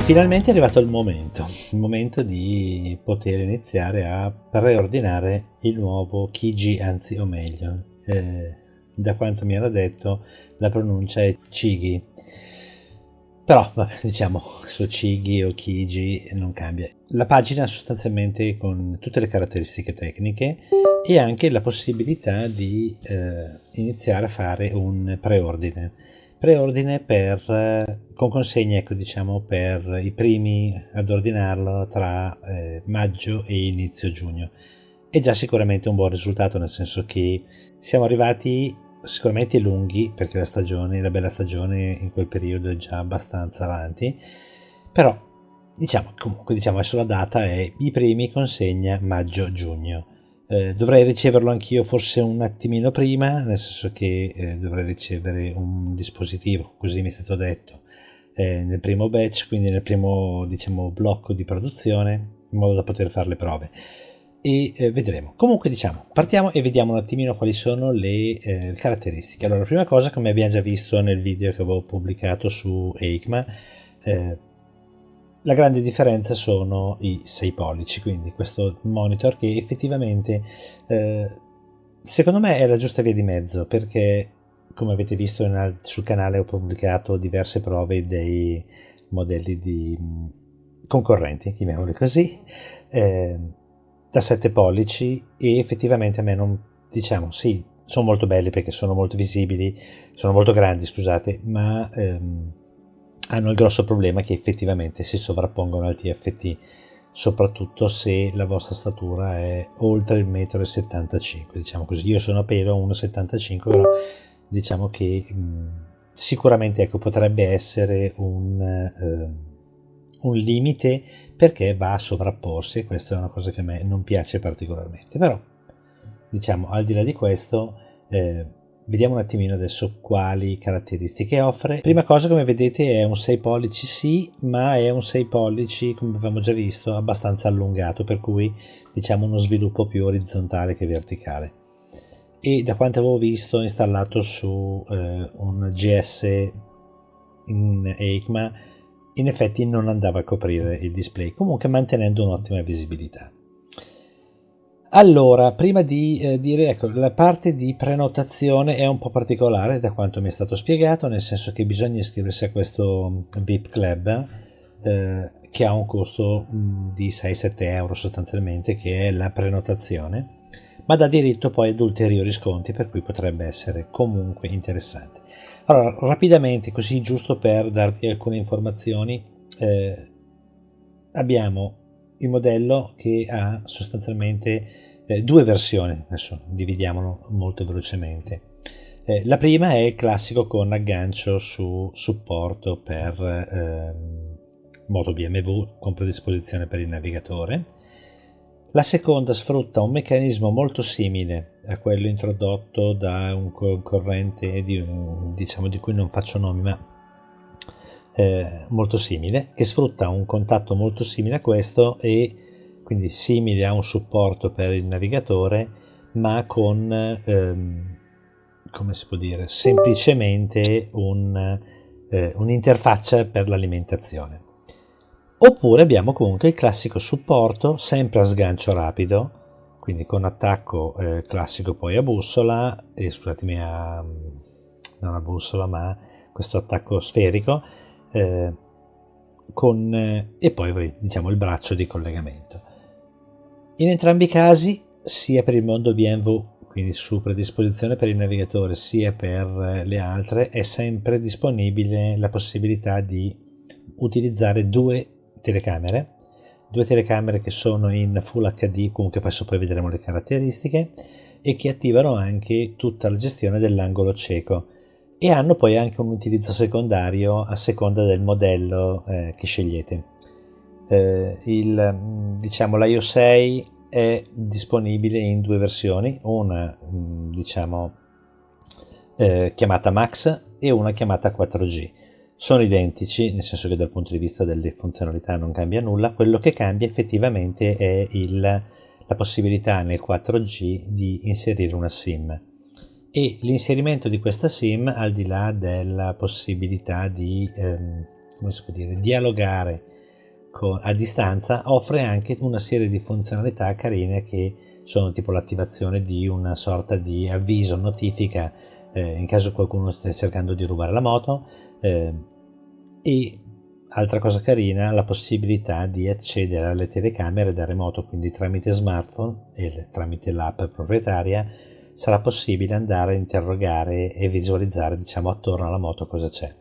Finalmente è arrivato il momento di poter iniziare a preordinare il nuovo Kiji, anzi o meglio, da quanto mi hanno detto la pronuncia è Chigi, però vabbè, diciamo su Chigi o Kiji non cambia. La pagina sostanzialmente con tutte le caratteristiche tecniche e anche la possibilità di iniziare a fare un preordine con consegna, ecco, diciamo, per i primi ad ordinarlo tra maggio e inizio giugno. È già sicuramente un buon risultato, nel senso che siamo arrivati sicuramente lunghi, perché la bella stagione in quel periodo è già abbastanza avanti, però diciamo adesso la data è i primi consegna maggio-giugno. Dovrei riceverlo anch'io forse un attimino prima, nel senso che dovrei ricevere un dispositivo, così mi è stato detto, nel primo batch, quindi nel primo, diciamo, blocco di produzione, in modo da poter fare le prove. E vedremo. Comunque, diciamo, partiamo e vediamo un attimino quali sono le caratteristiche. Allora, prima cosa, come abbiamo già visto nel video che avevo pubblicato su EICMA, la grande differenza sono i 6 pollici, quindi questo monitor che effettivamente secondo me è la giusta via di mezzo, perché come avete visto sul canale ho pubblicato diverse prove dei modelli di concorrenti, chiamiamoli così, da 7 pollici, e effettivamente a me non, diciamo, sì, sono molto belli perché sono molto visibili, sono molto grandi, scusate, ma hanno il grosso problema che effettivamente si sovrappongono al TFT, soprattutto se la vostra statura è oltre il 1,75 m, diciamo così. Io sono a pelo 1,75 m, però diciamo che sicuramente, ecco, potrebbe essere un limite, perché va a sovrapporsi, e questa è una cosa che a me non piace particolarmente. Però diciamo, al di là di questo, vediamo un attimino adesso quali caratteristiche offre. Prima cosa, come vedete, è un 6 pollici sì, ma è un 6 pollici, come avevamo già visto, abbastanza allungato, per cui diciamo uno sviluppo più orizzontale che verticale. E da quanto avevo visto installato su un GS in EICMA, in effetti non andava a coprire il display, comunque mantenendo un'ottima visibilità. Allora, prima di dire, ecco, la parte di prenotazione è un po' particolare da quanto mi è stato spiegato, nel senso che bisogna iscriversi a questo VIP Club, che ha un costo di 6-7 euro sostanzialmente, che è la prenotazione, ma dà diritto poi ad ulteriori sconti, per cui potrebbe essere comunque interessante. Allora, rapidamente, così giusto per darvi alcune informazioni, abbiamo il modello che ha sostanzialmente due versioni, adesso dividiamolo molto velocemente. La prima è il classico con aggancio su supporto per moto BMW con predisposizione per il navigatore. La seconda sfrutta un meccanismo molto simile a quello introdotto da un concorrente diciamo, di cui non faccio nomi, ma molto simile, che sfrutta un contatto molto simile a questo, e quindi simile a un supporto per il navigatore, ma con come si può dire, semplicemente un'interfaccia per l'alimentazione. Oppure abbiamo comunque il classico supporto, sempre a sgancio rapido, quindi con attacco classico poi a bussola, scusatemi, non a bussola, ma questo attacco sferico, e poi diciamo il braccio di collegamento. In entrambi i casi, sia per il mondo BMW, quindi su predisposizione per il navigatore, sia per le altre, è sempre disponibile la possibilità di utilizzare due telecamere che sono in Full HD, comunque poi sopra vedremo le caratteristiche, e che attivano anche tutta la gestione dell'angolo cieco, e hanno poi anche un utilizzo secondario a seconda del modello che scegliete. Diciamo, l'Io 6 è disponibile in due versioni, una diciamo chiamata Max e una chiamata 4G. Sono identici, nel senso che dal punto di vista delle funzionalità non cambia nulla. Quello che cambia effettivamente è la possibilità nel 4G di inserire una SIM, e l'inserimento di questa SIM, al di là della possibilità di come si può dire, dialogare a distanza, offre anche una serie di funzionalità carine che sono tipo l'attivazione di una sorta di avviso, notifica in caso qualcuno stia cercando di rubare la moto, e altra cosa carina, la possibilità di accedere alle telecamere da remoto, quindi tramite smartphone e tramite l'app proprietaria sarà possibile andare a interrogare e visualizzare, diciamo, attorno alla moto cosa c'è.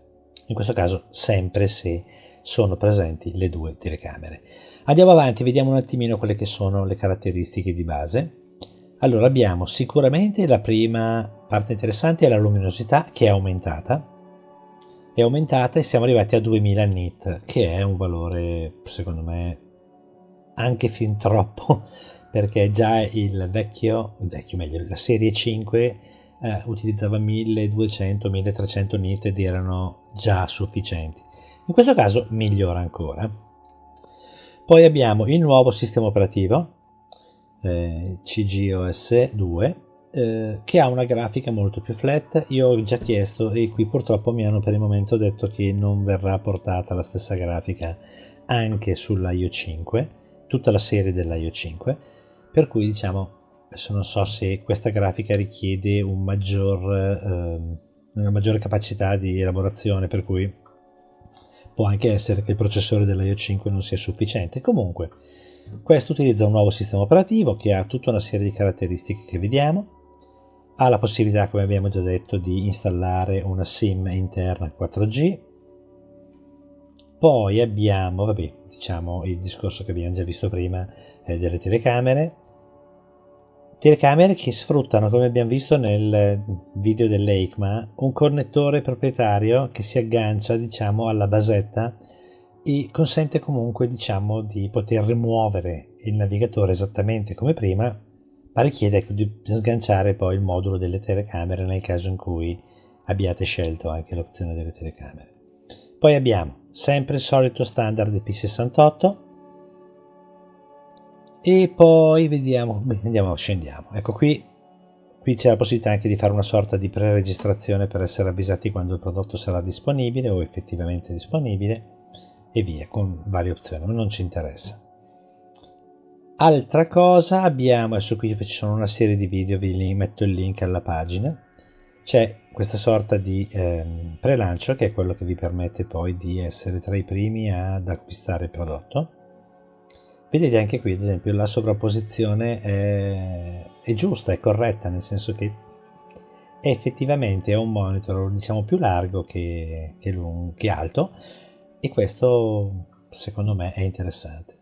In questo caso sempre se sono presenti le due telecamere. Andiamo avanti, vediamo un attimino quelle che sono le caratteristiche di base. Allora, abbiamo sicuramente la prima parte interessante, è la luminosità, che è aumentata e siamo arrivati a 2000 nit, che è un valore secondo me anche fin troppo, perché già meglio, la serie 5 utilizzava 1200-1300 nit ed erano già sufficienti. In questo caso migliora ancora. Poi abbiamo il nuovo sistema operativo CGOS 2, che ha una grafica molto più flat. Io ho già chiesto e qui purtroppo mi hanno per il momento detto che non verrà portata la stessa grafica anche sull'Io 5, tutta la serie dell'Io 5, per cui diciamo adesso non so se questa grafica richiede una maggiore capacità di elaborazione, per cui può anche essere che il processore dell'Io 5 non sia sufficiente. Comunque questo utilizza un nuovo sistema operativo che ha tutta una serie di caratteristiche che vediamo. Ha la possibilità, come abbiamo già detto, di installare una SIM interna 4G. Poi abbiamo, diciamo il discorso che abbiamo già visto prima delle telecamere che sfruttano, come abbiamo visto nel video dell'EICMA, un connettore proprietario che si aggancia, diciamo, alla basetta e consente comunque, diciamo, di poter rimuovere il navigatore esattamente come prima, ma richiede di sganciare poi il modulo delle telecamere nel caso in cui abbiate scelto anche l'opzione delle telecamere. Poi abbiamo sempre il solito standard IP68 e poi scendiamo. Ecco, qui c'è la possibilità anche di fare una sorta di pre-registrazione per essere avvisati quando il prodotto sarà disponibile o effettivamente disponibile, e via, con varie opzioni, ma non ci interessa. Altra cosa abbiamo, adesso qui ci sono una serie di video, vi metto il link alla pagina, c'è questa sorta di pre-lancio che è quello che vi permette poi di essere tra i primi ad acquistare il prodotto. Vedete anche qui ad esempio la sovrapposizione è giusta, è corretta, nel senso che effettivamente è un monitor, diciamo, più largo che alto, e questo secondo me è interessante.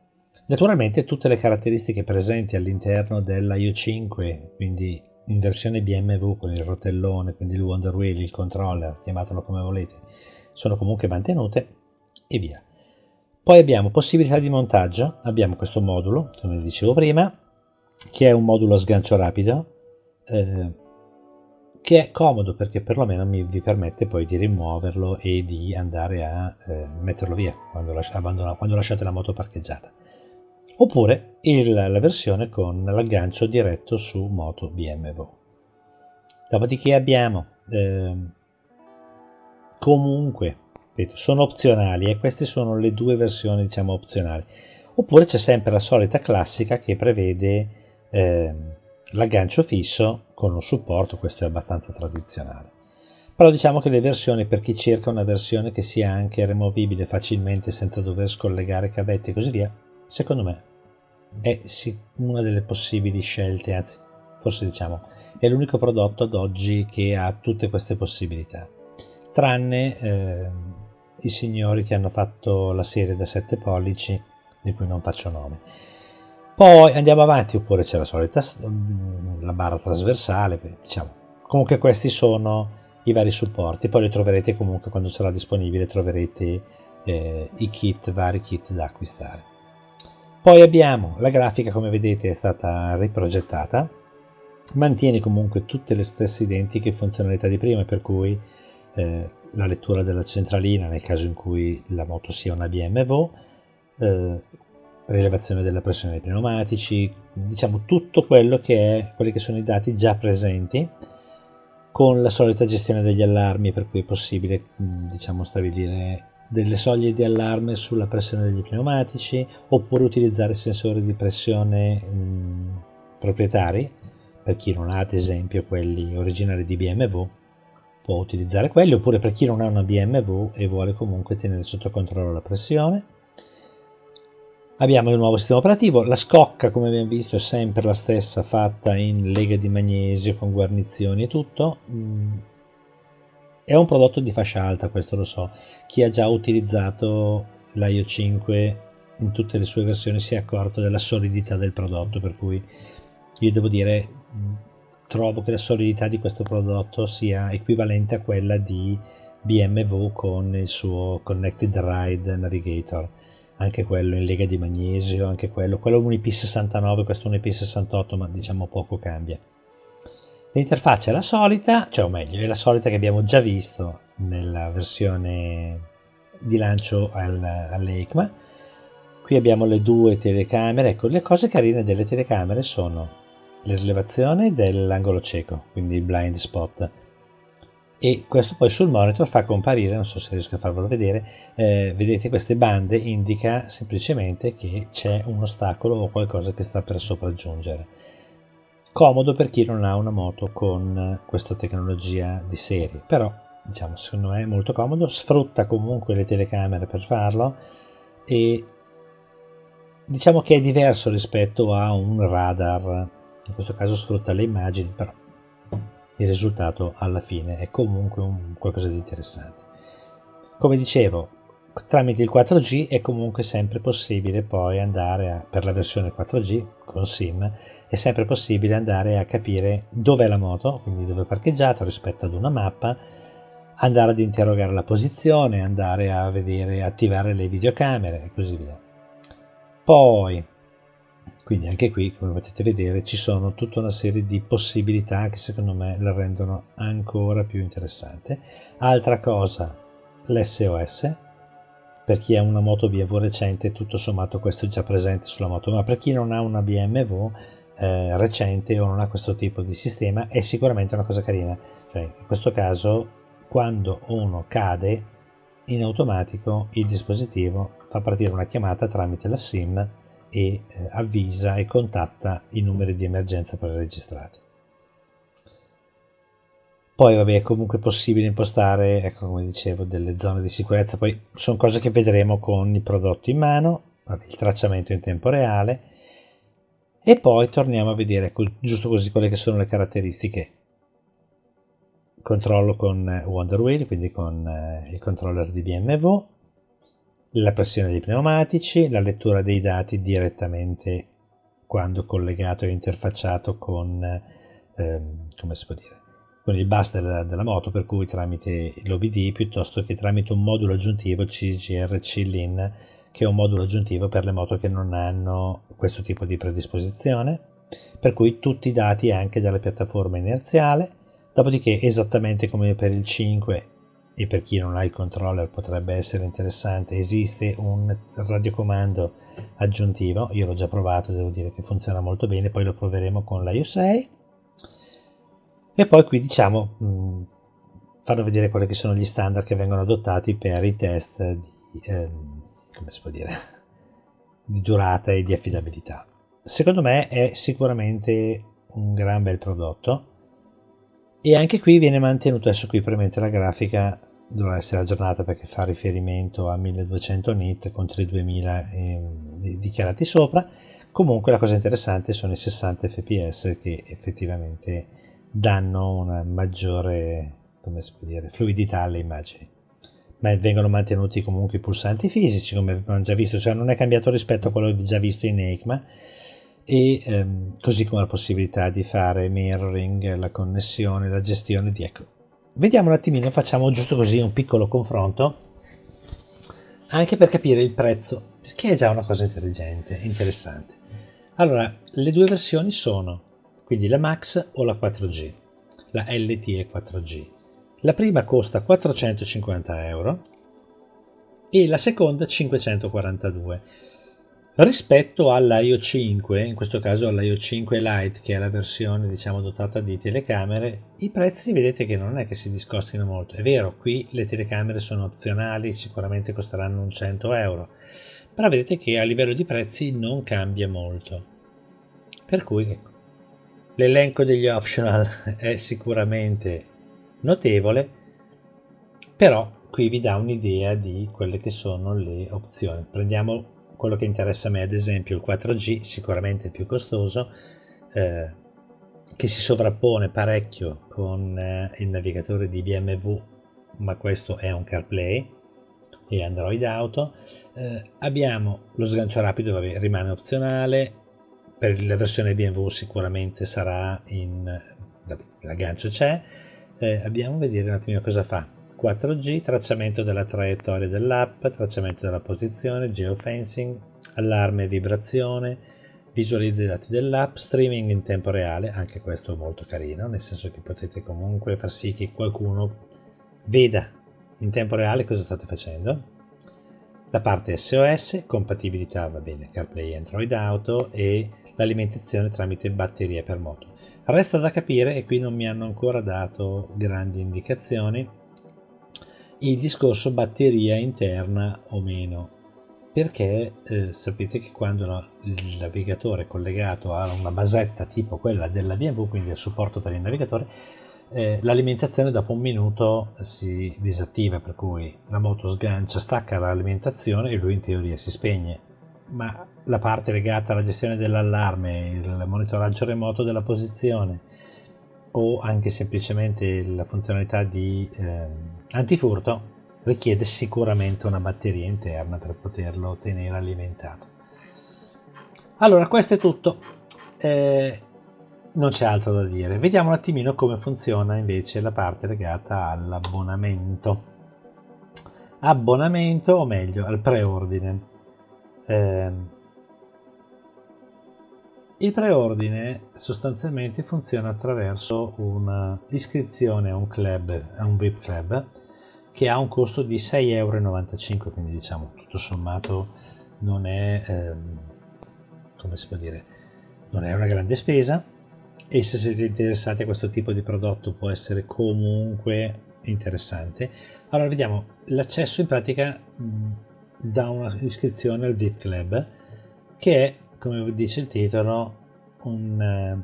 Naturalmente tutte le caratteristiche presenti all'interno dell'Io 5, quindi in versione BMW con il rotellone, quindi il Wonder Wheel, il controller, chiamatelo come volete, sono comunque mantenute e via. Poi abbiamo possibilità di montaggio, abbiamo questo modulo, come dicevo prima, che è un modulo a sgancio rapido, che è comodo perché perlomeno vi permette poi di rimuoverlo e di andare a metterlo via quando lasciate la moto parcheggiata. Oppure la versione con l'aggancio diretto su moto BMW. Dopodiché abbiamo comunque, sono opzionali e queste sono le due versioni, diciamo, opzionali. Oppure c'è sempre la solita classica che prevede l'aggancio fisso con un supporto, questo è abbastanza tradizionale. Però diciamo che le versioni, per chi cerca una versione che sia anche removibile facilmente senza dover scollegare cavetti e così via, secondo me è una delle possibili scelte, anzi forse diciamo è l'unico prodotto ad oggi che ha tutte queste possibilità, tranne i signori che hanno fatto la serie da 7 pollici di cui non faccio nome. Poi andiamo avanti, oppure c'è la solita la barra trasversale, diciamo. Comunque questi sono i vari supporti, poi li troverete comunque quando sarà disponibile, troverete i vari kit da acquistare. Poi abbiamo la grafica, come vedete è stata riprogettata, mantiene comunque tutte le stesse identiche funzionalità di prima, per cui la lettura della centralina nel caso in cui la moto sia una BMW, rilevazione della pressione dei pneumatici, diciamo tutto quelli che sono i dati già presenti, con la solita gestione degli allarmi, per cui è possibile, diciamo, stabilire delle soglie di allarme sulla pressione degli pneumatici, oppure utilizzare sensori di pressione proprietari. Per chi non ha ad esempio quelli originali di BMW può utilizzare quelli, oppure per chi non ha una BMW e vuole comunque tenere sotto controllo la pressione. Abbiamo il nuovo sistema operativo, la scocca come abbiamo visto è sempre la stessa, fatta in lega di magnesio con guarnizioni e tutto. È un prodotto di fascia alta, questo lo so. Chi ha già utilizzato l'Io 5 in tutte le sue versioni si è accorto della solidità del prodotto, per cui io devo dire, trovo che la solidità di questo prodotto sia equivalente a quella di BMW con il suo Connected Ride Navigator, anche quello in lega di magnesio, anche quello è un IP69, questo è un IP68, ma diciamo poco cambia. L'interfaccia è la solita, cioè o meglio, è la solita che abbiamo già visto nella versione di lancio all'EICMA. Qui abbiamo le due telecamere. Ecco, le cose carine delle telecamere sono la rilevazione dell'angolo cieco, quindi il blind spot, e questo poi sul monitor fa comparire, non so se riesco a farvelo vedere, vedete queste bande, indica semplicemente che c'è un ostacolo o qualcosa che sta per sopraggiungere. Comodo per chi non ha una moto con questa tecnologia di serie, però diciamo secondo me è molto comodo, sfrutta comunque le telecamere per farlo e diciamo che è diverso rispetto a un radar, in questo caso sfrutta le immagini, però il risultato alla fine è comunque qualcosa di interessante. Come dicevo, tramite il 4G è comunque sempre possibile poi andare per la versione 4G con SIM è sempre possibile andare a capire dov'è la moto, quindi dove è parcheggiato rispetto ad una mappa, andare ad interrogare la posizione, andare a vedere, attivare le videocamere e così via. Poi, quindi anche qui, come potete vedere, ci sono tutta una serie di possibilità che secondo me la rendono ancora più interessante. Altra cosa, l'SOS. Per chi ha una moto BMW recente, tutto sommato questo è già presente sulla moto, ma per chi non ha una BMW recente o non ha questo tipo di sistema è sicuramente una cosa carina. Cioè, in questo caso, quando uno cade, in automatico il dispositivo fa partire una chiamata tramite la SIM e avvisa e contatta i numeri di emergenza preregistrati. Poi vabbè, è comunque possibile impostare, ecco, come dicevo, delle zone di sicurezza, poi sono cose che vedremo con il prodotto in mano, vabbè, il tracciamento in tempo reale, e poi torniamo a vedere, ecco, giusto così, quelle che sono le caratteristiche. Controllo con Wonder Wheel, quindi con il controller di BMW, la pressione dei pneumatici, la lettura dei dati direttamente quando collegato e interfacciato con, come si può dire, con il bus della moto, per cui tramite l'OBD piuttosto che tramite un modulo aggiuntivo, il CGR C-Lin, che è un modulo aggiuntivo per le moto che non hanno questo tipo di predisposizione, per cui tutti i dati anche dalla piattaforma inerziale. Dopodiché, esattamente come per il 5, e per chi non ha il controller potrebbe essere interessante, esiste un radiocomando aggiuntivo. Io l'ho già provato, devo dire che funziona molto bene, poi lo proveremo con l'Io 6. E poi qui diciamo fanno vedere quelli che sono gli standard che vengono adottati per i test di, come si può dire, di durata e di affidabilità. Secondo me è sicuramente un gran bel prodotto e anche qui viene mantenuto, adesso qui probabilmente la grafica dovrà essere aggiornata perché fa riferimento a 1200 nit contro i 2000 dichiarati sopra. Comunque la cosa interessante sono i 60 fps che effettivamente danno una maggiore, come si può dire, fluidità alle immagini, ma vengono mantenuti comunque i pulsanti fisici come abbiamo già visto, cioè non è cambiato rispetto a quello già visto in EICMA, e così come la possibilità di fare mirroring, la connessione, la gestione di, ecco, vediamo un attimino, facciamo giusto così un piccolo confronto anche per capire il prezzo, che è già una cosa intelligente, interessante. Allora, le due versioni sono quindi la Max o la 4G, la LTE 4G. La prima costa 450 euro e la seconda 542. Rispetto all'Io 5, in questo caso all'Io 5 Lite, che è la versione diciamo dotata di telecamere, i prezzi vedete che non è che si discostino molto. È vero, qui le telecamere sono opzionali, sicuramente costeranno un 100 euro, però vedete che a livello di prezzi non cambia molto. Per cui ecco, l'elenco degli optional è sicuramente notevole, però qui vi dà un'idea di quelle che sono le opzioni. Prendiamo quello che interessa a me, ad esempio il 4G, sicuramente il più costoso, che si sovrappone parecchio con il navigatore di BMW, ma questo è un CarPlay e Android Auto. Abbiamo lo sgancio rapido, vabbè, rimane opzionale, per la versione BMW sicuramente sarà l'aggancio c'è. Abbiamo vedere un attimino cosa fa. 4G, tracciamento della traiettoria dell'app, tracciamento della posizione, geofencing, allarme e vibrazione, visualizza i dati dell'app, streaming in tempo reale, anche questo è molto carino, nel senso che potete comunque far sì che qualcuno veda in tempo reale cosa state facendo. La parte SOS, compatibilità, va bene, CarPlay e Android Auto, e l'alimentazione tramite batteria per moto. Resta da capire, e qui non mi hanno ancora dato grandi indicazioni, il discorso batteria interna o meno, perché sapete che quando il navigatore è collegato a una basetta tipo quella della BMW, quindi il supporto per il navigatore, l'alimentazione dopo un minuto si disattiva, per cui la moto sgancia, stacca l'alimentazione e lui in teoria si spegne, ma la parte legata alla gestione dell'allarme, il monitoraggio remoto della posizione o anche semplicemente la funzionalità di antifurto richiede sicuramente una batteria interna per poterlo tenere alimentato. Allora, questo è tutto, non c'è altro da dire. Vediamo un attimino come funziona invece la parte legata all'abbonamento, o meglio al preordine. Il preordine sostanzialmente funziona attraverso un'iscrizione a un club, a un VIP club, che ha un costo di 6,95 euro, quindi diciamo tutto sommato non è, come si può dire, non è una grande spesa, e se siete interessati a questo tipo di prodotto può essere comunque interessante. Allora vediamo, l'accesso in pratica da una iscrizione al VIP Club, che è, come dice il titolo, come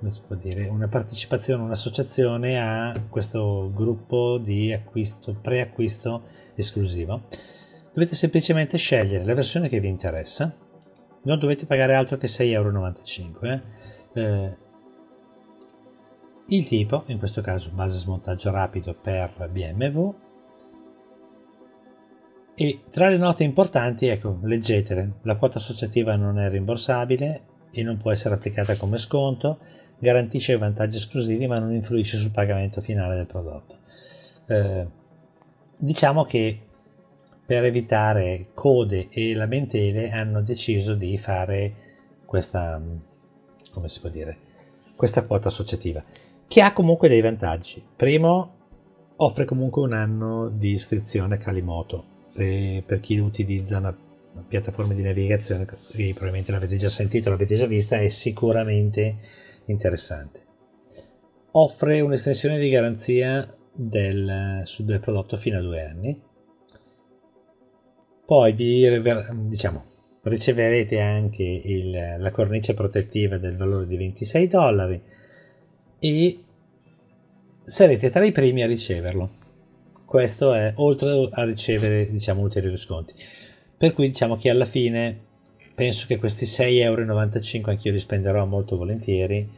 si può dire, una partecipazione, un'associazione a questo gruppo di preacquisto esclusivo. Dovete semplicemente scegliere la versione che vi interessa, non dovete pagare altro che 6,95 euro. Il tipo, in questo caso base smontaggio rapido per BMW, e tra le note importanti, ecco, leggetele: la quota associativa non è rimborsabile e non può essere applicata come sconto, garantisce vantaggi esclusivi ma non influisce sul pagamento finale del prodotto. Diciamo che per evitare code e lamentele hanno deciso di fare questa, come si può dire, questa quota associativa, che ha comunque dei vantaggi. Primo, offre comunque un anno di iscrizione a Calimoto per chi utilizza una piattaforma di navigazione che probabilmente l'avete già sentito, l'avete già vista, è sicuramente interessante. Offre un'estensione di garanzia del prodotto fino a 2 anni. Poi riceverete anche la cornice protettiva del valore di $26 e sarete tra i primi a riceverlo. Questo è oltre a ricevere ulteriori sconti, per cui diciamo che alla fine penso che questi 6,95 euro anch'io li spenderò molto volentieri,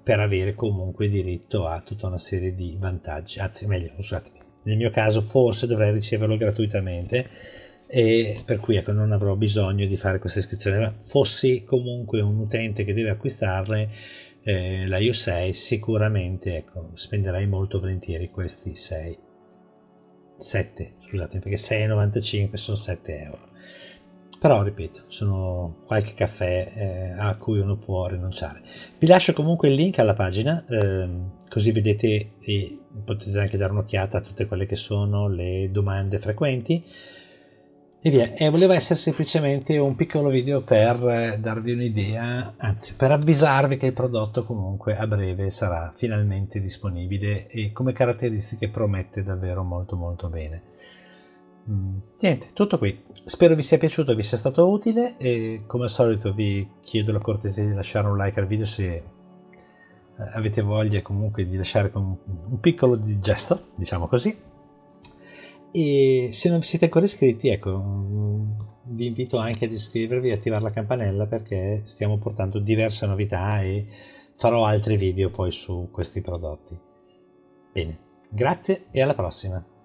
per avere comunque diritto a tutta una serie di vantaggi. Anzi, meglio, scusatemi, nel mio caso forse dovrei riceverlo gratuitamente, e per cui ecco, non avrò bisogno di fare questa iscrizione. Ma fossi comunque un utente che deve acquistarle la Io 6, sicuramente ecco, spenderei molto volentieri questi 7, scusate, perché 6,95 sono 7 euro. Però ripeto, sono qualche caffè a cui uno può rinunciare. Vi lascio comunque il link alla pagina, così vedete e potete anche dare un'occhiata a tutte quelle che sono le domande frequenti. E via, e voleva essere semplicemente un piccolo video per darvi un'idea, anzi per avvisarvi che il prodotto comunque a breve sarà finalmente disponibile e come caratteristiche promette davvero molto molto bene. Niente, tutto qui. Spero vi sia piaciuto, vi sia stato utile e come al solito vi chiedo la cortesia di lasciare un like al video se avete voglia comunque di lasciare un piccolo gesto, diciamo così. E se non vi siete ancora iscritti, ecco, vi invito anche ad iscrivervi e attivare la campanella perché stiamo portando diverse novità e farò altri video poi su questi prodotti. Bene, grazie e alla prossima!